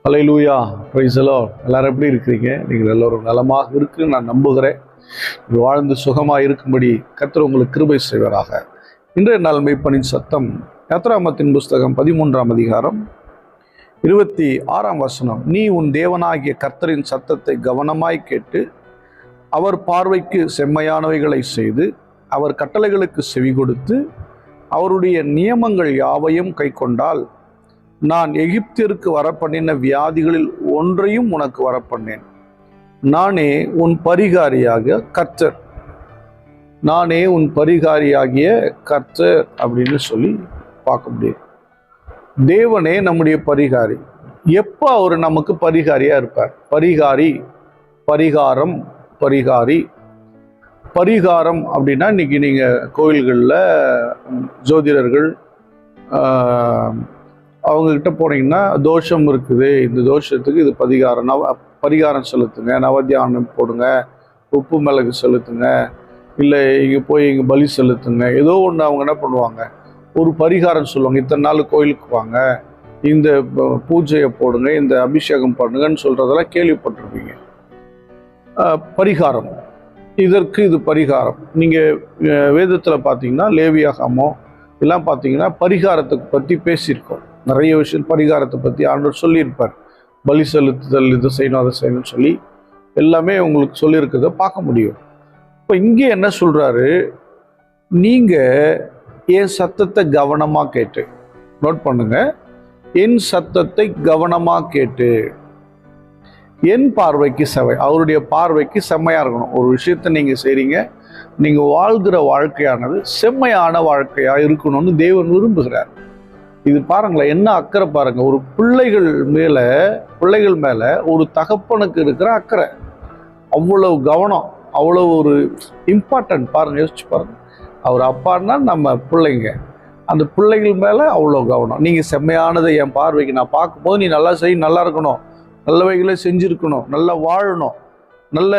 Hallelujah, praise the Lord. எல்லாரும் எப்படி இருக்கிறீங்க? நீங்கள் எல்லோரும் நலமாக இருக்குன்னு நான் நம்புகிறேன். வாழ்ந்து சுகமாக இருக்கும்படி கர்த்தர் உங்களுக்கு கிருபை செய்வாராக. இன்றைய நாள் மெய்ப்பனின் சத்தம் யாத்திராகமத்தின் புஸ்தகம் 13ஆம் அதிகாரம் 26ஆம் வசனம். நீ உன் தேவனாகிய கர்த்தரின் சத்தத்தை கவனமாய் கேட்டு அவர் பார்வைக்கு செம்மையானவைகளை செய்து அவர் கட்டளைகளுக்கு செவி கொடுத்து அவருடைய நியமங்கள் யாவையும் கைக்கொண்டால் நான் எகிப்திற்கு வரப்பண்ணின வியாதிகளில் ஒன்றையும் உனக்கு வரப்பண்ணேன். நானே உன் பரிகாரியாக கர்த்தர். நானே உன் பரிகாரியாகிய கர்த்தர் அப்படின்னு சொல்லி பார்க்க முடியும். தேவனே நம்முடைய பரிகாரி. எப்போ அவர் நமக்கு பரிகாரியா இருப்பார்? பரிகாரி, பரிகாரம், பரிகாரி. பரிகாரம் அப்படின்னா இன்னைக்கு நீங்கள் கோயில்களில் ஜோதிடர்கள் அவங்கக்கிட்ட போனீங்கன்னா தோஷம் இருக்குது, இந்த தோஷத்துக்கு இது பரிகாரம் செலுத்துங்க, நவத்தியானம் போடுங்க, உப்பு மிளகு செலுத்துங்க, இல்லை இங்கே போய் இங்கே பலி செலுத்துங்க, ஏதோ ஒன்று அவங்க என்ன பண்ணுவாங்க, ஒரு பரிகாரம் சொல்லுவாங்க. இத்தனை நாள் கோயிலுக்கு வாங்க, இந்த பூஜையை போடுங்க, இந்த அபிஷேகம் பண்ணுங்கன்னு சொல்கிறதெல்லாம் கேள்விப்பட்டிருப்பீங்க. பரிகாரம், இதற்கு இது பரிகாரம். நீங்கள் வேதத்தில் பார்த்தீங்கன்னா லேவியாகமோ எல்லாம் பார்த்தீங்கன்னா பரிகாரத்தை பற்றி பேசியிருக்கோம். நிறைய விஷயம் பரிகாரத்தை பற்றி ஆண்டவர் சொல்லியிருப்பார். பலி செலுத்துதல், இது செய்யணும் அதை செய்யணும்னு சொல்லி எல்லாமே உங்களுக்கு சொல்லியிருக்கிறத பார்க்க முடியும். இப்போ இங்கே என்ன சொல்கிறாரு, நீங்கள் என் சத்தத்தை கவனமாக கேட்டு, நோட் பண்ணுங்க, என் சத்தத்தை கவனமாக கேட்டு, என் பார்வைக்கு செவை, அவருடைய பார்வைக்கு செம்மையாக இருக்கணும். ஒரு விஷயத்தை நீங்கள் செய்கிறீங்க, நீங்கள் வாழ்கிற வாழ்க்கையானது செம்மையான வாழ்க்கையாக இருக்கணும்னு தேவன் விரும்புகிறார். இது பாருங்களேன், என்ன அக்கறை பாருங்க. ஒரு பிள்ளைகள் மேலே ஒரு தகப்பனுக்கு இருக்கிற அக்கறை, அவ்வளவு கவனம், அவ்வளவு ஒரு இம்பார்ட்டன்ட் பாருங்க. யோசிச்சு பாருங்க, அவர் அப்பான்னா நம்ம பிள்ளைங்க, அந்த பிள்ளைகள் மேலே அவ்வளோ கவனம். நீங்கள் செம்மையானதை என் பார்வைக்கு நான் பார்க்கும்போது நீ நல்லா செய், நல்லா இருக்கணும், நல்லவைகளை செஞ்சுருக்கணும், நல்லா வாழணும், நல்ல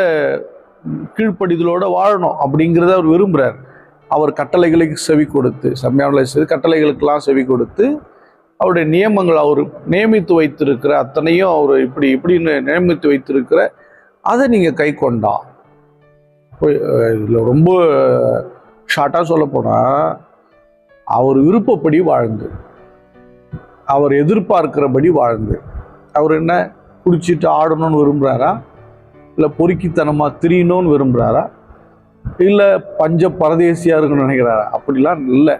கீழ்ப்படிதலோடு வாழணும் அப்படிங்கிறத அவர் விரும்புகிறார். அவர் கட்டளைகளுக்கு செவி கொடுத்து, செம்மையான கட்டளைகளுக்கெல்லாம் செவி கொடுத்து அவருடைய நியமங்கள் அவர் நியமித்து வைத்திருக்கிற அத்தனையும் அவர் இப்படின்னு நியமித்து வைத்திருக்கிற அதை நீங்கள் கை கொண்டா. இதில் ரொம்ப ஷார்ட்டாக சொல்ல போனால், அவர் விருப்பப்படி வாழ்ந்து, அவர் எதிர்பார்க்கிறபடி வாழ்ந்து, அவர் என்ன குடிச்சிட்டு ஆடணும்னு விரும்புகிறாரா, இல்லை பொறுக்கித்தனமாக திரியணும்னு விரும்புகிறாரா, இல்லை பஞ்ச பரதேசியாக இருக்கணும்னு நினைக்கிறாரா? அப்படிலாம் இல்லை.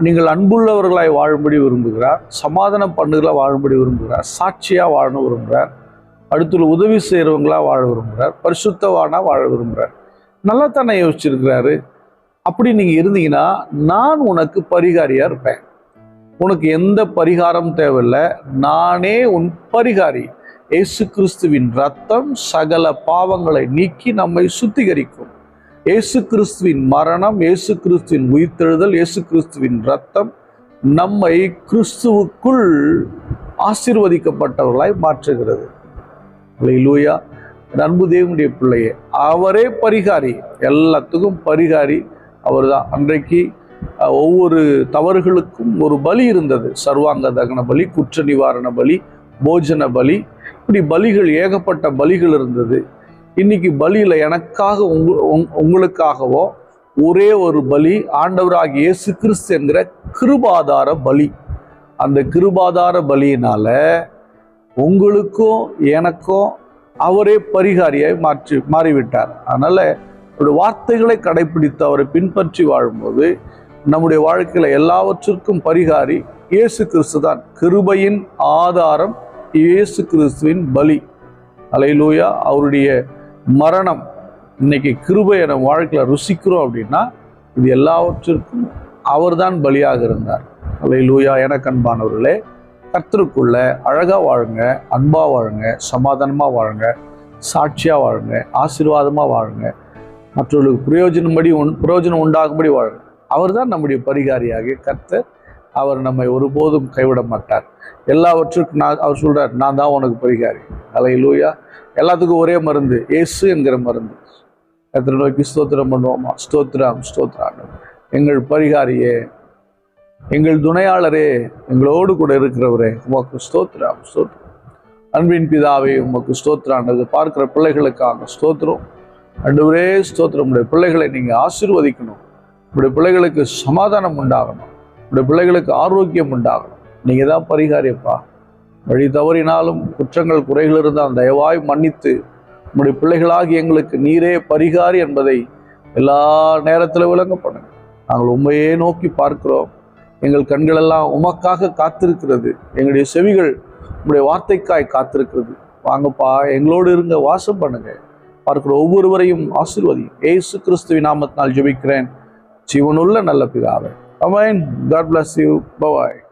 நீங்கள் அன்புள்ளவர்களாய் வாழும்படி விரும்புகிறார், சமாதான பண்ணுகளாக வாழும்படி விரும்புகிறார், சாட்சியாக வாழணும் விரும்புகிறார், அடுத்து உதவி செய்கிறவங்களாக வாழ விரும்புகிறார், பரிசுத்தவானாக வாழ விரும்புகிறார். நல்லா தானே யோசிச்சிருக்கிறாரு. அப்படி நீங்கள் இருந்தீங்கன்னா நான் உனக்கு பரிகாரியாக இருப்பேன். உனக்கு எந்த பரிகாரம் தேவையில்லை, நானே உன் பரிகாரி. இயேசு கிறிஸ்துவின் ரத்தம் சகல பாவங்களை நீக்கி நம்மை சுத்திகரிக்கும். இயேசு கிறிஸ்துவின் மரணம், இயேசு கிறிஸ்துவின் உயிர்த்தெழுதல், இயேசு கிறிஸ்துவின் ரத்தம் நம்மை கிறிஸ்துவுக்குள் ஆசீர்வதிக்கப்பட்டவர்களாய் மாற்றுகிறது. அல்லேலூயா. அன்பு தேவனுடைய பிள்ளையே, அவரே பரிகாரி, எல்லாத்துக்கும் பரிகாரி அவர் தான். அன்றைக்கு ஒவ்வொரு தவறுகளுக்கும் ஒரு பலி இருந்தது. சர்வாங்க தகன பலி, குற்ற நிவாரண பலி, போஜன பலி, இப்படி பலிகள், ஏகப்பட்ட பலிகள் இருந்தது. இன்னைக்கு பலியில் எனக்காக உங்களுக்காகவோ ஒரே ஒரு பலி, ஆண்டவராகிய இயேசு கிறிஸ்து என்கிற கிருபாதார பலி. அந்த கிருபாதார பலியினால உங்களுக்கும் எனக்கும் அவரே பரிகாரியாய் மாறிவிட்டார். அதனால அவருடைய வார்த்தைகளை கடைபிடித்து அவரை பின்பற்றி வாழும்போது நம்முடைய வாழ்க்கையில் எல்லாவற்றிற்கும் பரிகாரி இயேசு கிறிஸ்து தான். கிருபையின் ஆதாரம் இயேசு கிறிஸ்துவின் பலி. அல்லேலூயா. அவருடைய மரணம், இன்னைக்கு கிருபையை நம்ம வாழ்க்கையில் ருசிக்கிறோம் அப்படின்னா இது எல்லாவற்றிற்கும் அவர் தான் பலியாக இருந்தார். அல்லேலூயா. எனக்கு அன்பானவர்களே, கர்த்தருக்குள்ள அழகாக வாழுங்க, அன்பாக வாழுங்க, சமாதானமாக வாழுங்க, சாட்சியாக வாழுங்க, ஆசீர்வாதமாக வாழுங்க, மற்றவர்களுக்கு பிரயோஜனம் உண்டாகும்படி வாழுங்க. அவர் தான் நம்முடைய பரிகாரியாக கர்த்தர். அவர் நம்மை ஒருபோதும் கைவிட மாட்டார். எல்லாவற்றுக்கும் அவர் சொல்றார், நான் தான் உனக்கு பரிகாரி. அல்லேலூயா. எல்லாத்துக்கும் ஒரே மருந்து, இயேசு என்கிற மருந்து. கர்த்தரை நோக்கி ஸ்தோத்திரம் பண்ணுவோமா? ஸ்தோத்திரம், ஸ்தோத்திரம். எங்கள் பரிகாரியே, எங்கள் துணையாளரே, எங்களோடு கூட இருக்கிறவரே, உமக்கு ஸ்தோத்திரம் ஸ்தோத்திரம். அன்பின் பிதாவே, உமக்கு ஸ்தோத்திரம். பார்க்கிற பிள்ளைகளுக்காக ஸ்தோத்திரம். ஆண்டவரே ஸ்தோத்திரம். உடைய பிள்ளைகளை நீங்கள் ஆசீர்வதிக்கணும். உடைய பிள்ளைகளுக்கு சமாதானம் உண்டாகணும். உடைய பிள்ளைகளுக்கு ஆரோக்கியம் உண்டாகணும். நீங்கள் தான் பரிகாரியப்பா. வழி தவறினாலும் குற்றங்கள் குறைகள் இருந்தால் தயவாய் மன்னித்து உடைய பிள்ளைகளாகி எங்களுக்கு நீரே பரிகாரி என்பதை எல்லா நேரத்தில் விளங்கப்படுங்க. நாங்கள் உண்மையே நோக்கி பார்க்கிறோம். எங்கள் கண்களெல்லாம் உமக்காக காத்திருக்கிறது. எங்களுடைய செவிகள் உங்களுடைய வார்த்தைக்காய் காத்திருக்கிறது. வாங்கப்பா, எங்களோடு இருங்க, வாசம் பண்ணுங்க. பார்க்கிற ஒவ்வொருவரையும் ஆசீர்வதியும். இயேசு கிறிஸ்துவின் நாமத்தினால் ஜெபிக்கிறேன், ஜீவனுள்ள நல்ல பிதாவே. ஆமென். God bless you. Bye bye.